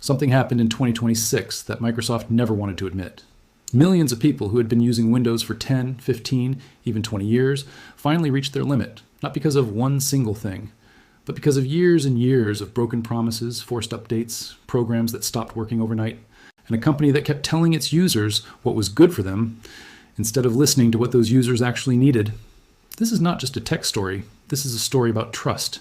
Something happened in 2026 that Microsoft never wanted to admit. Millions of people who had been using Windows for 10, 15, even 20 years finally reached their limit, not because of one single thing, but because of years and years of broken promises, forced updates, programs that stopped working overnight, and a company that kept telling its users what was good for them instead of listening to what those users actually needed. This is not just a tech story. This is a story about trust,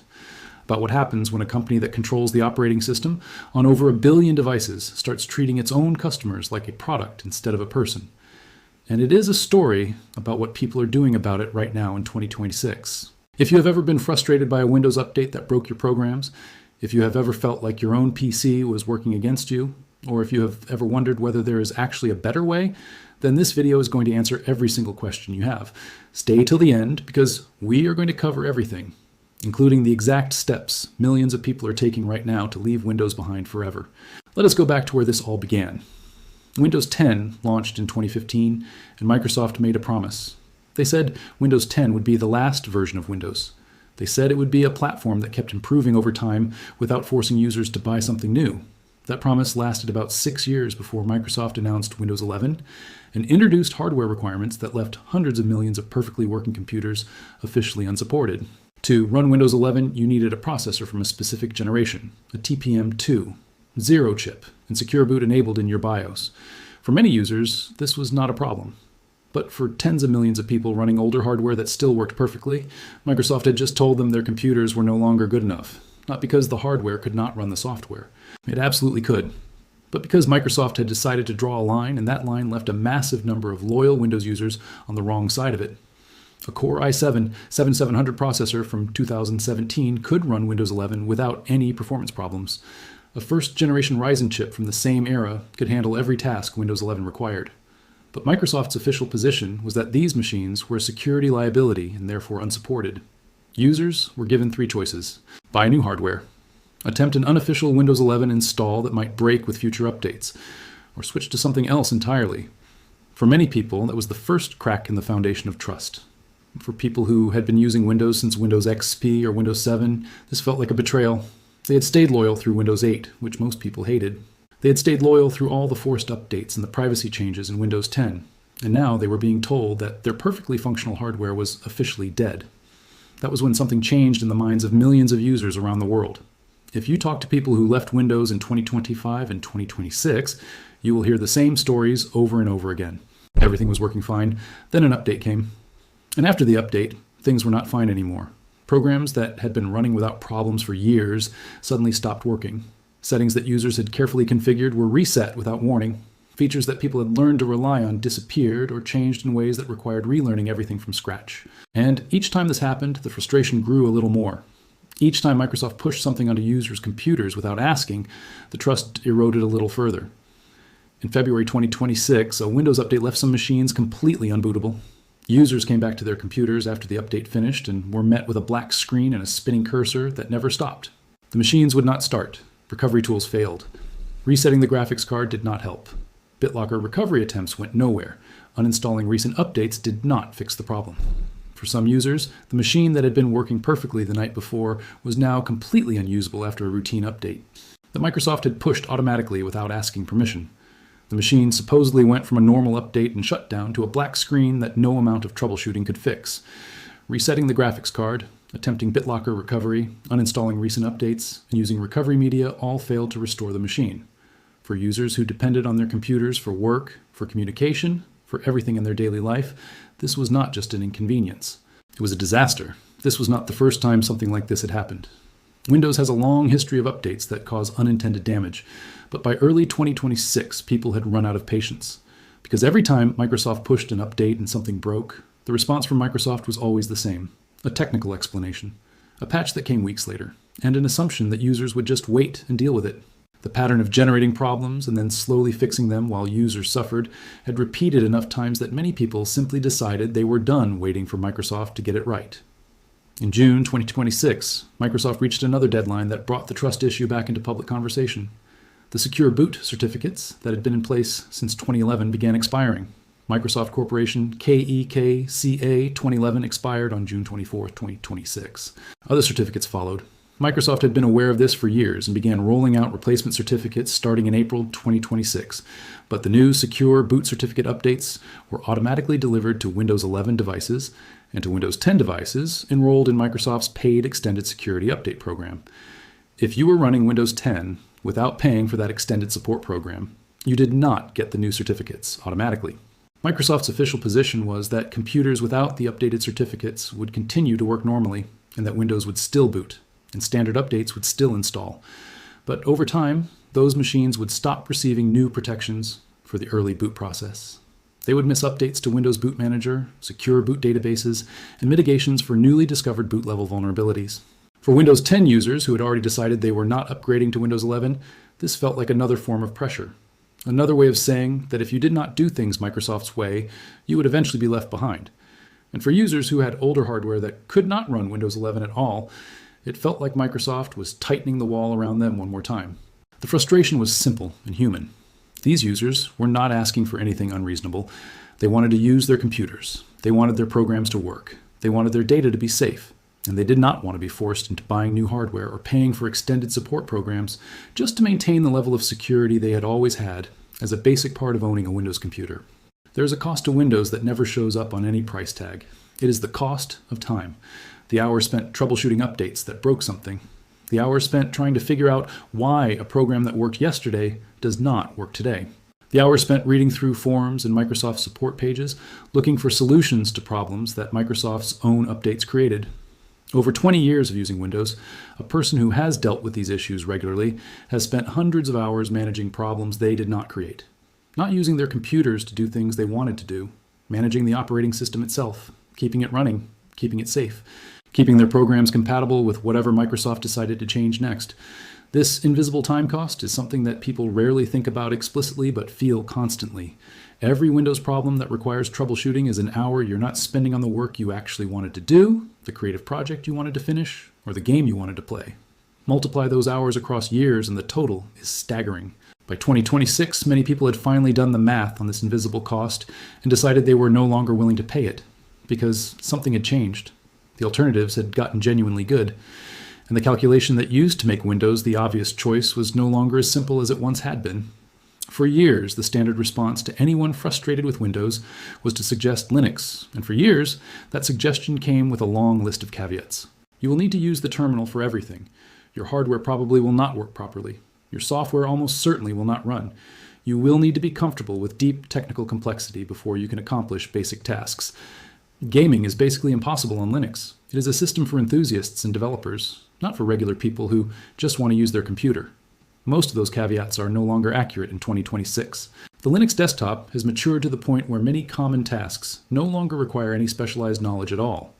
about what happens when a company that controls the operating system on over 1 billion devices starts treating its own customers like a product instead of a person. And it is a story about what people are doing about it right now in 2026. If you have ever been frustrated by a Windows update that broke your programs, if you have ever felt like your own PC was working against you, or if you have ever wondered whether there is actually a better way, then this video is going to answer every single question you have. Stay till the end because we are going to cover everything, including the exact steps millions of people are taking right now to leave Windows behind forever. Let us go back to where this all began. Windows 10 launched in 2015, and Microsoft made a promise. They said Windows 10 would be the last version of Windows. They said it would be a platform that kept improving over time without forcing users to buy something new. That promise lasted about 6 years before Microsoft announced Windows 11 and introduced hardware requirements that left hundreds of millions of perfectly working computers officially unsupported. To run Windows 11, you needed a processor from a specific generation, a TPM2, zero chip, and Secure Boot enabled in your BIOS. For many users, this was not a problem. But for tens of millions of people running older hardware that still worked perfectly, Microsoft had just told them their computers were no longer good enough. Not because the hardware could not run the software. It absolutely could. But because Microsoft had decided to draw a line, and that line left a massive number of loyal Windows users on the wrong side of it. A Core i7-7700 processor from 2017 could run Windows 11 without any performance problems. A first-generation Ryzen chip from the same era could handle every task Windows 11 required. But Microsoft's official position was that these machines were a security liability and therefore unsupported. Users were given 3 choices. Buy new hardware, attempt an unofficial Windows 11 install that might break with future updates, or switch to something else entirely. For many people, that was the first crack in the foundation of trust. For people who had been using Windows since Windows XP or Windows 7, this felt like a betrayal. They had stayed loyal through Windows 8, which most people hated. They had stayed loyal through all the forced updates and the privacy changes in Windows 10, and now they were being told that their perfectly functional hardware was officially dead. That was when something changed in the minds of millions of users around the world. If you talk to people who left Windows in 2025 and 2026, you will hear the same stories over and over again. Everything was working fine, then an update came. And after the update, things were not fine anymore. Programs that had been running without problems for years suddenly stopped working. Settings that users had carefully configured were reset without warning. Features that people had learned to rely on disappeared or changed in ways that required relearning everything from scratch. And each time this happened, the frustration grew a little more. Each time Microsoft pushed something onto users' computers without asking, the trust eroded a little further. In February 2026, a Windows update left some machines completely unbootable. Users came back to their computers after the update finished and were met with a black screen and a spinning cursor that never stopped. The machines would not start. Recovery tools failed. Resetting the graphics card did not help. BitLocker recovery attempts went nowhere. Uninstalling recent updates did not fix the problem. For some users, the machine that had been working perfectly the night before was now completely unusable after a routine update that Microsoft had pushed automatically without asking permission. The machine supposedly went from a normal update and shutdown to a black screen that no amount of troubleshooting could fix. Resetting the graphics card, attempting BitLocker recovery, uninstalling recent updates, and using recovery media all failed to restore the machine. For users who depended on their computers for work, for communication, for everything in their daily life, this was not just an inconvenience. It was a disaster. This was not the first time something like this had happened. Windows has a long history of updates that cause unintended damage, but by early 2026, people had run out of patience. Because every time Microsoft pushed an update and something broke, the response from Microsoft was always the same: a technical explanation, a patch that came weeks later, and an assumption that users would just wait and deal with it. The pattern of generating problems and then slowly fixing them while users suffered had repeated enough times that many people simply decided they were done waiting for Microsoft to get it right. In June 2026, Microsoft reached another deadline that brought the trust issue back into public conversation. The Secure Boot certificates that had been in place since 2011 began expiring. Microsoft Corporation KEKCA 2011 expired on June 24, 2026. Other certificates followed. Microsoft had been aware of this for years and began rolling out replacement certificates starting in April 2026, but the new secure boot certificate updates were automatically delivered to Windows 11 devices and to Windows 10 devices enrolled in Microsoft's paid extended security update program. If you were running Windows 10 without paying for that extended support program, you did not get the new certificates automatically. Microsoft's official position was that computers without the updated certificates would continue to work normally and that Windows would still boot and standard updates would still install. But over time, those machines would stop receiving new protections for the early boot process. They would miss updates to Windows Boot Manager, secure boot databases, and mitigations for newly discovered boot level vulnerabilities. For Windows 10 users who had already decided they were not upgrading to Windows 11, this felt like another form of pressure. Another way of saying that if you did not do things Microsoft's way, you would eventually be left behind. And for users who had older hardware that could not run Windows 11 at all, it felt like Microsoft was tightening the wall around them one more time. The frustration was simple and human. These users were not asking for anything unreasonable. They wanted to use their computers. They wanted their programs to work. They wanted their data to be safe. And they did not want to be forced into buying new hardware or paying for extended support programs just to maintain the level of security they had always had as a basic part of owning a Windows computer. There is a cost to Windows that never shows up on any price tag. It is the cost of time. The hours spent troubleshooting updates that broke something. The hours spent trying to figure out why a program that worked yesterday does not work today. The hours spent reading through forums and Microsoft support pages, looking for solutions to problems that Microsoft's own updates created. Over 20 years of using Windows, a person who has dealt with these issues regularly has spent hundreds of hours managing problems they did not create. Not using their computers to do things they wanted to do, managing the operating system itself, keeping it running, keeping it safe, keeping their programs compatible with whatever Microsoft decided to change next. This invisible time cost is something that people rarely think about explicitly but feel constantly. Every Windows problem that requires troubleshooting is an hour you're not spending on the work you actually wanted to do, the creative project you wanted to finish, or the game you wanted to play. Multiply those hours across years and the total is staggering. By 2026, many people had finally done the math on this invisible cost and decided they were no longer willing to pay it because something had changed. The alternatives had gotten genuinely good, and the calculation that used to make Windows the obvious choice was no longer as simple as it once had been. For years, the standard response to anyone frustrated with Windows was to suggest Linux, and for years, that suggestion came with a long list of caveats. You will need to use the terminal for everything. Your hardware probably will not work properly. Your software almost certainly will not run. You will need to be comfortable with deep technical complexity before you can accomplish basic tasks. Gaming is basically impossible on Linux. It is a system for enthusiasts and developers, not for regular people who just want to use their computer. Most of those caveats are no longer accurate in 2026. The Linux desktop has matured to the point where many common tasks no longer require any specialized knowledge at all.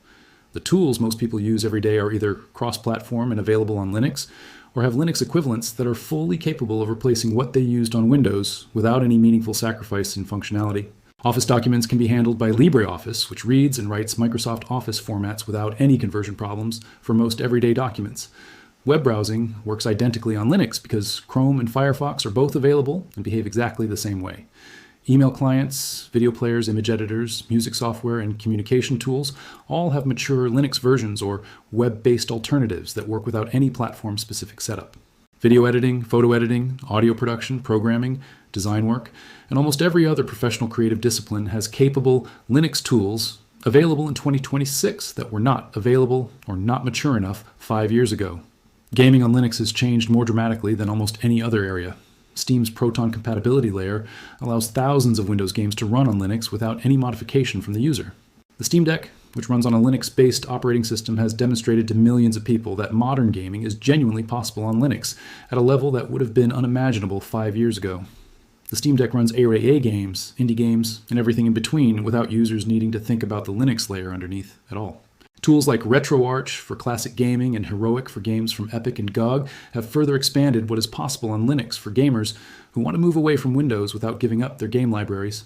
The tools most people use every day are either cross-platform and available on Linux, or have Linux equivalents that are fully capable of replacing what they used on Windows without any meaningful sacrifice in functionality. Office documents can be handled by LibreOffice, which reads and writes Microsoft Office formats without any conversion problems for most everyday documents. Web browsing works identically on Linux because Chrome and Firefox are both available and behave exactly the same way. Email clients, video players, image editors, music software, and communication tools all have mature Linux versions or web-based alternatives that work without any platform-specific setup. Video editing, photo editing, audio production, programming, design work, and almost every other professional creative discipline has capable Linux tools available in 2026 that were not available or not mature enough 5 years ago. Gaming on Linux has changed more dramatically than almost any other area. Steam's Proton compatibility layer allows thousands of Windows games to run on Linux without any modification from the user. The Steam Deck, which runs on a Linux-based operating system, has demonstrated to millions of people that modern gaming is genuinely possible on Linux at a level that would have been unimaginable 5 years ago. The Steam Deck runs AAA games, indie games, and everything in between without users needing to think about the Linux layer underneath at all. Tools like RetroArch for classic gaming and Heroic for games from Epic and GOG have further expanded what is possible on Linux for gamers who want to move away from Windows without giving up their game libraries.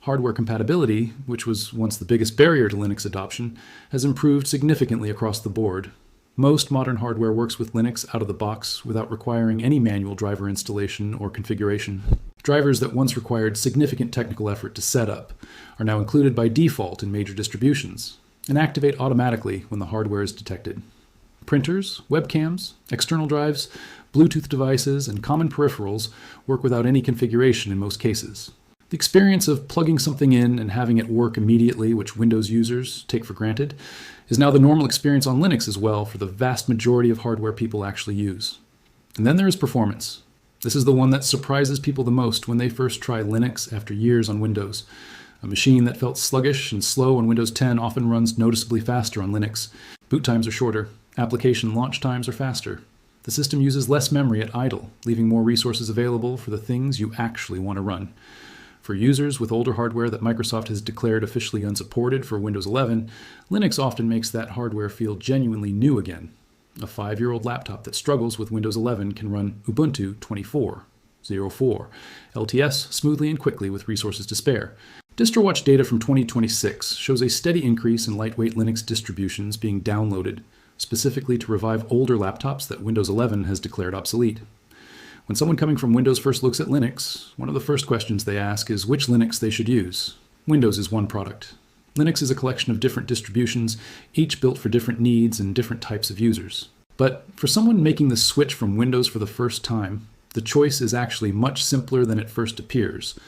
Hardware compatibility, which was once the biggest barrier to Linux adoption, has improved significantly across the board. Most modern hardware works with Linux out of the box without requiring any manual driver installation or configuration. Drivers that once required significant technical effort to set up are now included by default in major distributions and activate automatically when the hardware is detected. Printers, webcams, external drives, Bluetooth devices, and common peripherals work without any configuration in most cases. The experience of plugging something in and having it work immediately, which Windows users take for granted, is now the normal experience on Linux as well for the vast majority of hardware people actually use. And then there is performance. This is the one that surprises people the most when they first try Linux after years on Windows. A machine that felt sluggish and slow on Windows 10 often runs noticeably faster on Linux. Boot times are shorter. Application launch times are faster. The system uses less memory at idle, leaving more resources available for the things you actually want to run. For users with older hardware that Microsoft has declared officially unsupported for Windows 11, Linux often makes that hardware feel genuinely new again. A 5-year-old laptop that struggles with Windows 11 can run Ubuntu 24.04 LTS smoothly and quickly with resources to spare. DistroWatch data from 2026 shows a steady increase in lightweight Linux distributions being downloaded, specifically to revive older laptops that Windows 11 has declared obsolete. When someone coming from Windows first looks at Linux, one of the first questions they ask is which Linux they should use. Windows is one product. Linux is a collection of different distributions, each built for different needs and different types of users. But for someone making the switch from Windows for the first time, the choice is actually much simpler than it first appears.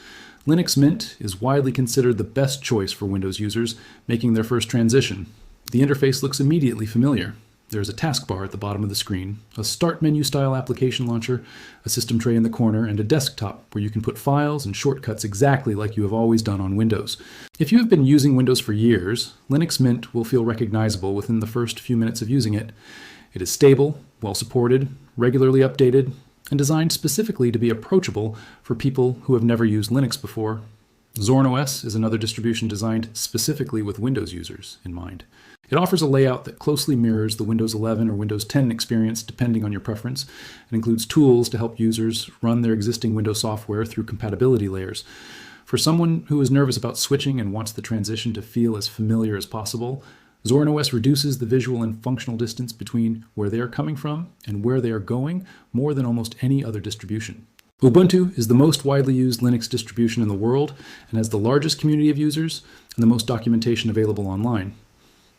Linux Mint is widely considered the best choice for Windows users making their first transition. The interface looks immediately familiar. There is a taskbar at the bottom of the screen, a start menu style application launcher, a system tray in the corner, and a desktop where you can put files and shortcuts exactly like you have always done on Windows. If you have been using Windows for years, Linux Mint will feel recognizable within the first few minutes of using it. It is stable, well supported, regularly updated, and designed specifically to be approachable for people who have never used Linux before. Zorn OS is another distribution designed specifically with Windows users in mind. It offers a layout that closely mirrors the Windows 11 or Windows 10 experience depending on your preference, and includes tools to help users run their existing Windows software through compatibility layers. For someone who is nervous about switching and wants the transition to feel as familiar as possible, Zorn OS reduces the visual and functional distance between where they are coming from and where they are going more than almost any other distribution. Ubuntu is the most widely used Linux distribution in the world and has the largest community of users and the most documentation available online.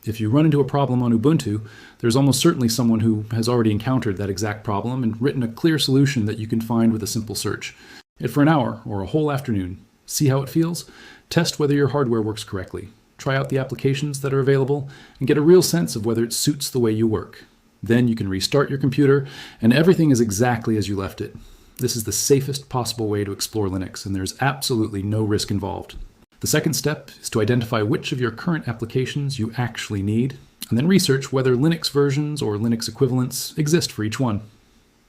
If you run into a problem on Ubuntu, there's almost certainly someone who has already encountered that exact problem and written a clear solution that you can find with a simple search. It for an hour or a whole afternoon. See how it feels? Test whether your hardware works correctly. Try out the applications that are available and get a real sense of whether it suits the way you work. Then you can restart your computer and everything is exactly as you left it. This is the safest possible way to explore Linux, and there's absolutely no risk involved. The second step is to identify which of your current applications you actually need, and then research whether Linux versions or Linux equivalents exist for each one.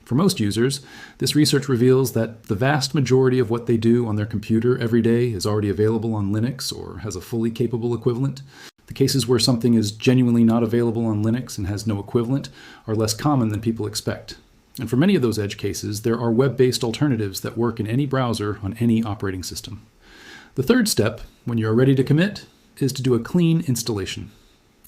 For most users, this research reveals that the vast majority of what they do on their computer every day is already available on Linux or has a fully capable equivalent. The cases where something is genuinely not available on Linux and has no equivalent are less common than people expect. And for many of those edge cases, there are web-based alternatives that work in any browser on any operating system. The third step, when you are ready to commit, is to do a clean installation.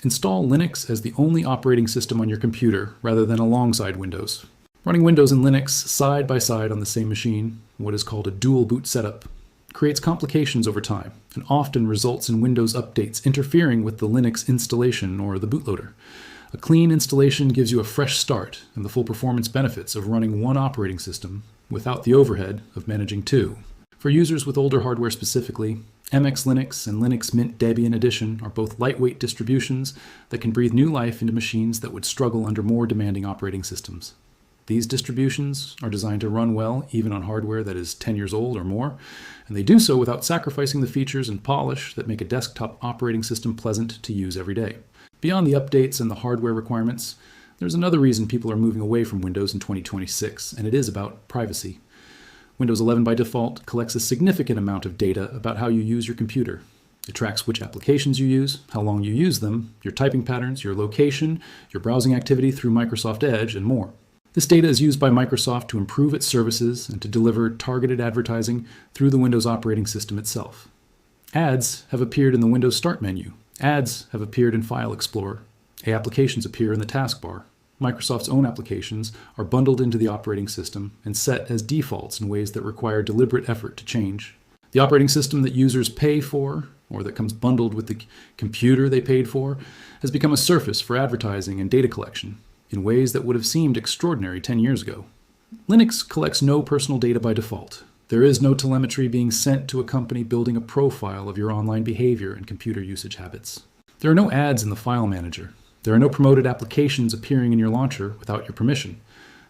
Install Linux as the only operating system on your computer rather than alongside Windows. Running Windows and Linux side by side on the same machine, what is called a dual boot setup, creates complications over time and often results in Windows updates interfering with the Linux installation or the bootloader. A clean installation gives you a fresh start and the full performance benefits of running one operating system without the overhead of managing two. For users with older hardware specifically, MX Linux and Linux Mint Debian Edition are both lightweight distributions that can breathe new life into machines that would struggle under more demanding operating systems. These distributions are designed to run well even on hardware that is 10 years old or more, and they do so without sacrificing the features and polish that make a desktop operating system pleasant to use every day. Beyond the updates and the hardware requirements, there's another reason people are moving away from Windows in 2026, and it is about privacy. Windows 11 by default collects a significant amount of data about how you use your computer. It tracks which applications you use, how long you use them, your typing patterns, your location, your browsing activity through Microsoft Edge, and more. This data is used by Microsoft to improve its services and to deliver targeted advertising through the Windows operating system itself. Ads have appeared in the Windows Start menu. Ads have appeared in File Explorer. Applications appear in the taskbar. Microsoft's own applications are bundled into the operating system and set as defaults in ways that require deliberate effort to change. The operating system that users pay for, or that comes bundled with the computer they paid for, has become a surface for advertising and data collection. in ways that would have seemed extraordinary 10 years ago. Linux collects no personal data by default. There is no telemetry being sent to a company building a profile of your online behavior and computer usage habits. There are no ads in the file manager. There are no promoted applications appearing in your launcher without your permission.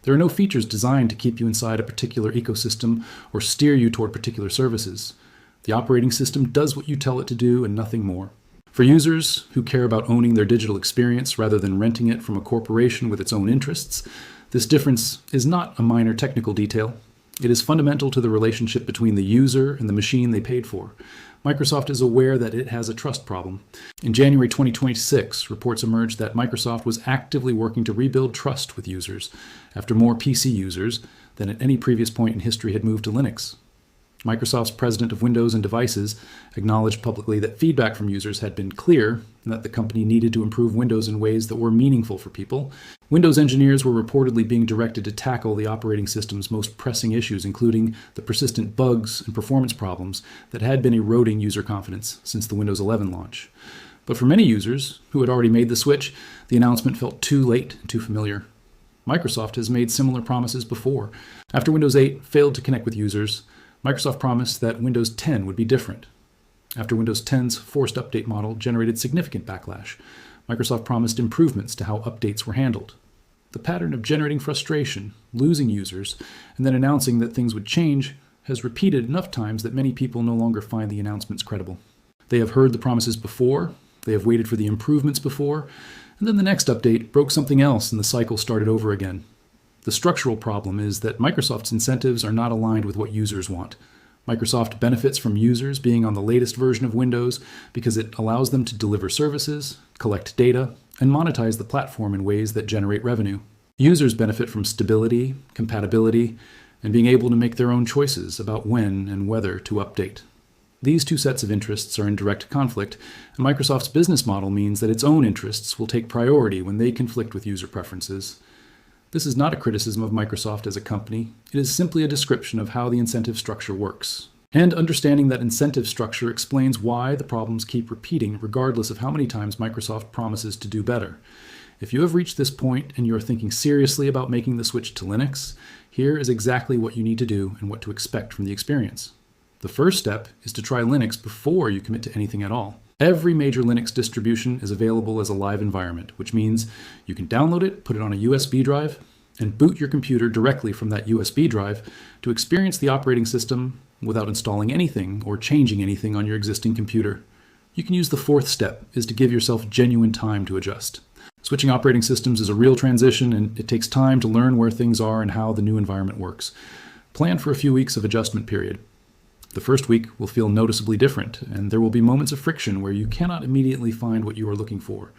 There are no features designed to keep you inside a particular ecosystem or steer you toward particular services. The operating system does what you tell it to do and nothing more. For users who care about owning their digital experience rather than renting it from a corporation with its own interests, this difference is not a minor technical detail. It is fundamental to the relationship between the user and the machine they paid for. Microsoft is aware that it has a trust problem. In January 2026, reports emerged that Microsoft was actively working to rebuild trust with users after more PC users than at any previous point in history had moved to Linux. Microsoft's president of Windows and Devices acknowledged publicly that feedback from users had been clear and that the company needed to improve Windows in ways that were meaningful for people. Windows engineers were reportedly being directed to tackle the operating system's most pressing issues, including the persistent bugs and performance problems that had been eroding user confidence since the Windows 11 launch. But for many users who had already made the switch, the announcement felt too late and too familiar. Microsoft has made similar promises before. After Windows 8 failed to connect with users, Microsoft promised that Windows 10 would be different. After Windows 10's forced update model generated significant backlash, Microsoft promised improvements to how updates were handled. The pattern of generating frustration, losing users, and then announcing that things would change has repeated enough times that many people no longer find the announcements credible. They have heard the promises before, they have waited for the improvements before, and then the next update broke something else and the cycle started over again. The structural problem is that Microsoft's incentives are not aligned with what users want. Microsoft benefits from users being on the latest version of Windows because it allows them to deliver services, collect data, and monetize the platform in ways that generate revenue. Users benefit from stability, compatibility, and being able to make their own choices about when and whether to update. These two sets of interests are in direct conflict, and Microsoft's business model means that its own interests will take priority when they conflict with user preferences. This is not a criticism of Microsoft as a company. It is simply a description of how the incentive structure works. And understanding that incentive structure explains why the problems keep repeating regardless of how many times Microsoft promises to do better. If you have reached this point and you are thinking seriously about making the switch to Linux, here is exactly what you need to do and what to expect from the experience. The first step is to try Linux before you commit to anything at all. Every major Linux distribution is available as a live environment, which means you can download it, put it on a USB drive, and boot your computer directly from that USB drive to experience the operating system without installing anything or changing anything on your existing computer. You can use the fourth step, is to give yourself genuine time to adjust. Switching operating systems is a real transition, and it takes time to learn where things are and how the new environment works. Plan for a few weeks of adjustment period. The first week will feel noticeably different, and there will be moments of friction where you cannot immediately find what you are looking for.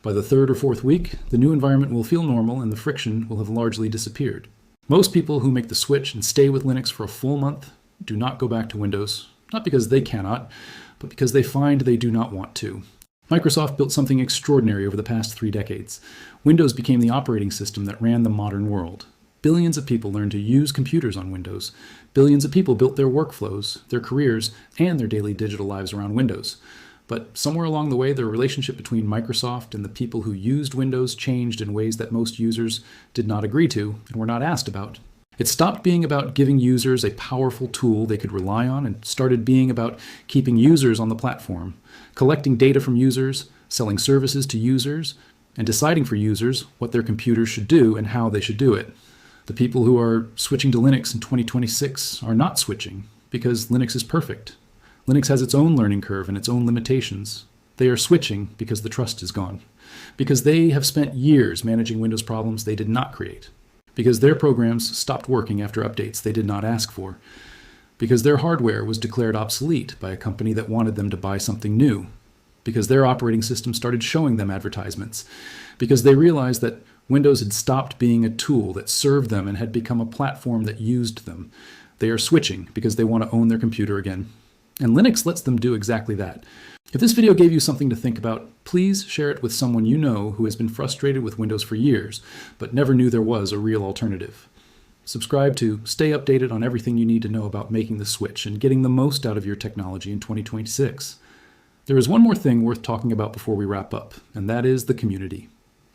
By the third or fourth week, the new environment will feel normal and the friction will have largely disappeared. Most people who make the switch and stay with Linux for a full month do not go back to Windows, not because they cannot, but because they find they do not want to. Microsoft built something extraordinary over the past 3 decades. Windows became the operating system that ran the modern world. Billions of people learned to use computers on Windows. Billions of people built their workflows, their careers, and their daily digital lives around Windows. But somewhere along the way, the relationship between Microsoft and the people who used Windows changed in ways that most users did not agree to and were not asked about. It stopped being about giving users a powerful tool they could rely on and started being about keeping users on the platform, collecting data from users, selling services to users, and deciding for users what their computers should do and how they should do it. The people who are switching to Linux in 2026 are not switching because Linux is perfect. Linux has its own learning curve and its own limitations. They are switching because the trust is gone, because they have spent years managing Windows problems they did not create, because their programs stopped working after updates they did not ask for, because their hardware was declared obsolete by a company that wanted them to buy something new, because their operating system started showing them advertisements, because they realized that Windows had stopped being a tool that served them and had become a platform that used them. They are switching because they want to own their computer again. And Linux lets them do exactly that. If this video gave you something to think about, please share it with someone you know who has been frustrated with Windows for years, but never knew there was a real alternative. Subscribe to stay updated on everything you need to know about making the switch and getting the most out of your technology in 2026. There is one more thing worth talking about before we wrap up, and that is the community.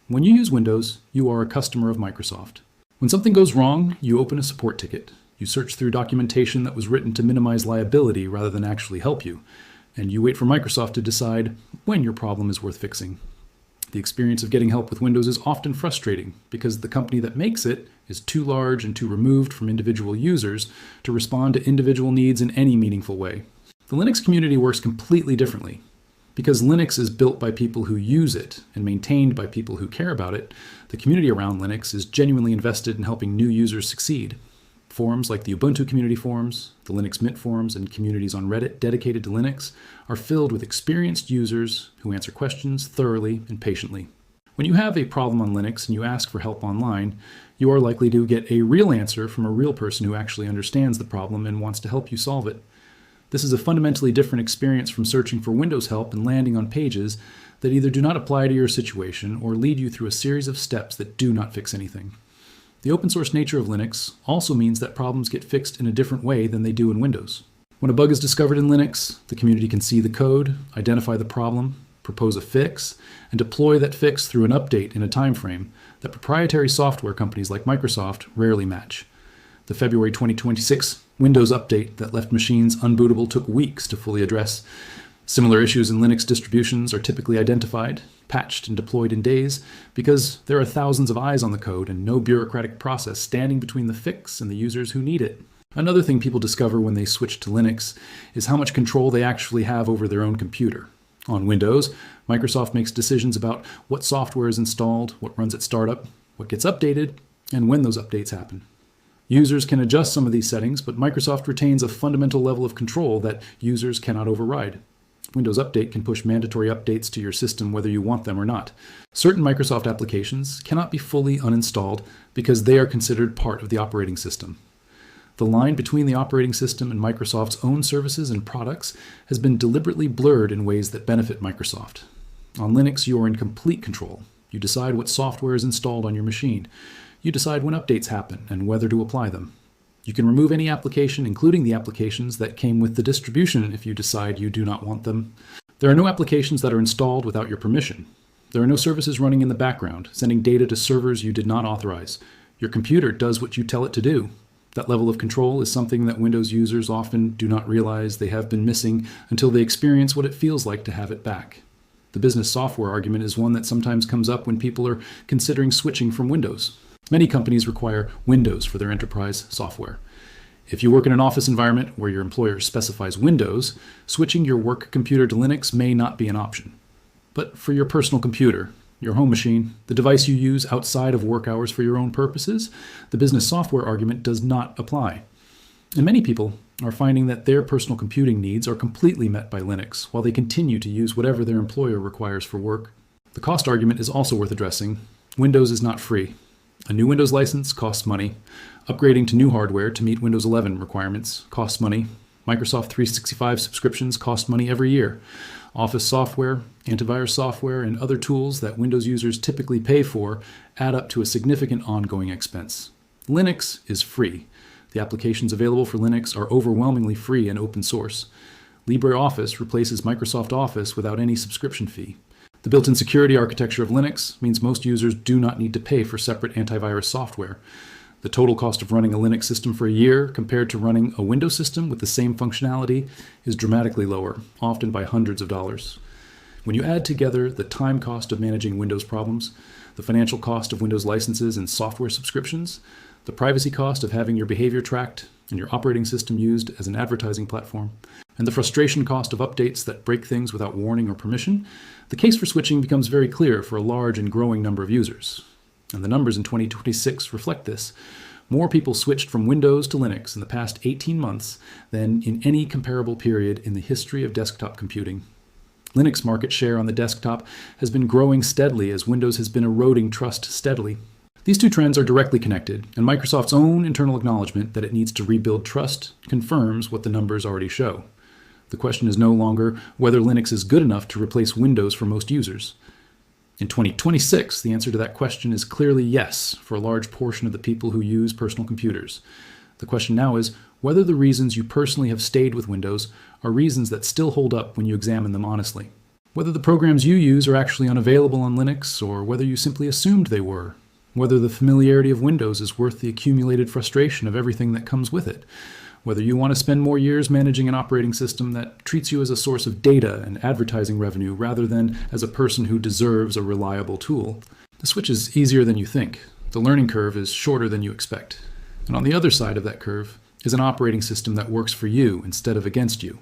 When you use Windows, you are a customer of Microsoft. When something goes wrong, you open a support ticket. You search through documentation that was written to minimize liability rather than actually help you, and you wait for Microsoft to decide when your problem is worth fixing. The experience of getting help with Windows is often frustrating because the company that makes it is too large and too removed from individual users to respond to individual needs in any meaningful way. The Linux community works completely differently. Because Linux is built by people who use it and maintained by people who care about it, the community around Linux is genuinely invested in helping new users succeed. Forums like the Ubuntu community forums, the Linux Mint forums, and communities on Reddit dedicated to Linux are filled with experienced users who answer questions thoroughly and patiently. When you have a problem on Linux and you ask for help online, you are likely to get a real answer from a real person who actually understands the problem and wants to help you solve it. This is a fundamentally different experience from searching for Windows help and landing on pages that either do not apply to your situation or lead you through a series of steps that do not fix anything. The open source nature of Linux also means that problems get fixed in a different way than they do in Windows. When a bug is discovered in Linux, the community can see the code, identify the problem, propose a fix, and deploy that fix through an update in a time frame that proprietary software companies like Microsoft rarely match. The February 2026 Windows update that left machines unbootable took weeks to fully address. Similar issues in Linux distributions are typically identified, patched, and deployed in days because there are thousands of eyes on the code and no bureaucratic process standing between the fix and the users who need it. Another thing people discover when they switch to Linux is how much control they actually have over their own computer. On Windows, Microsoft makes decisions about what software is installed, what runs at startup, what gets updated, and when those updates happen. Users can adjust some of these settings, but Microsoft retains a fundamental level of control that users cannot override. Windows Update can push mandatory updates to your system whether you want them or not. Certain Microsoft applications cannot be fully uninstalled because they are considered part of the operating system. The line between the operating system and Microsoft's own services and products has been deliberately blurred in ways that benefit Microsoft. On Linux, you are in complete control. You decide what software is installed on your machine. You decide when updates happen and whether to apply them. You can remove any application, including the applications that came with the distribution if you decide you do not want them. There are no applications that are installed without your permission. There are no services running in the background, sending data to servers you did not authorize. Your computer does what you tell it to do. That level of control is something that Windows users often do not realize they have been missing until they experience what it feels like to have it back. The business software argument is one that sometimes comes up when people are considering switching from Windows. Many companies require Windows for their enterprise software. If you work in an office environment where your employer specifies Windows, switching your work computer to Linux may not be an option. But for your personal computer, your home machine, the device you use outside of work hours for your own purposes, the business software argument does not apply. And many people are finding that their personal computing needs are completely met by Linux while they continue to use whatever their employer requires for work. The cost argument is also worth addressing. Windows is not free. A new Windows license costs money. Upgrading to new hardware to meet Windows 11 requirements costs money. Microsoft 365 subscriptions cost money every year. Office software, antivirus software, and other tools that Windows users typically pay for add up to a significant ongoing expense. Linux is free. The applications available for Linux are overwhelmingly free and open source. LibreOffice replaces Microsoft Office without any subscription fee. The built-in security architecture of Linux means most users do not need to pay for separate antivirus software. The total cost of running a Linux system for a year compared to running a Windows system with the same functionality is dramatically lower, often by hundreds of dollars. When you add together the time cost of managing Windows problems, the financial cost of Windows licenses and software subscriptions, the privacy cost of having your behavior tracked and your operating system used as an advertising platform, and the frustration cost of updates that break things without warning or permission, the case for switching becomes very clear for a large and growing number of users. And the numbers in 2026 reflect this. More people switched from Windows to Linux in the past 18 months than in any comparable period in the history of desktop computing. Linux market share on the desktop has been growing steadily as Windows has been eroding trust steadily. These two trends are directly connected, and Microsoft's own internal acknowledgement that it needs to rebuild trust confirms what the numbers already show. The question is no longer whether Linux is good enough to replace Windows for most users. In 2026, the answer to that question is clearly yes for a large portion of the people who use personal computers. The question now is whether the reasons you personally have stayed with Windows are reasons that still hold up when you examine them honestly. Whether the programs you use are actually unavailable on Linux, or whether you simply assumed they were. Whether the familiarity of Windows is worth the accumulated frustration of everything that comes with it. Whether you want to spend more years managing an operating system that treats you as a source of data and advertising revenue rather than as a person who deserves a reliable tool. The switch is easier than you think. The learning curve is shorter than you expect. And on the other side of that curve is an operating system that works for you instead of against you.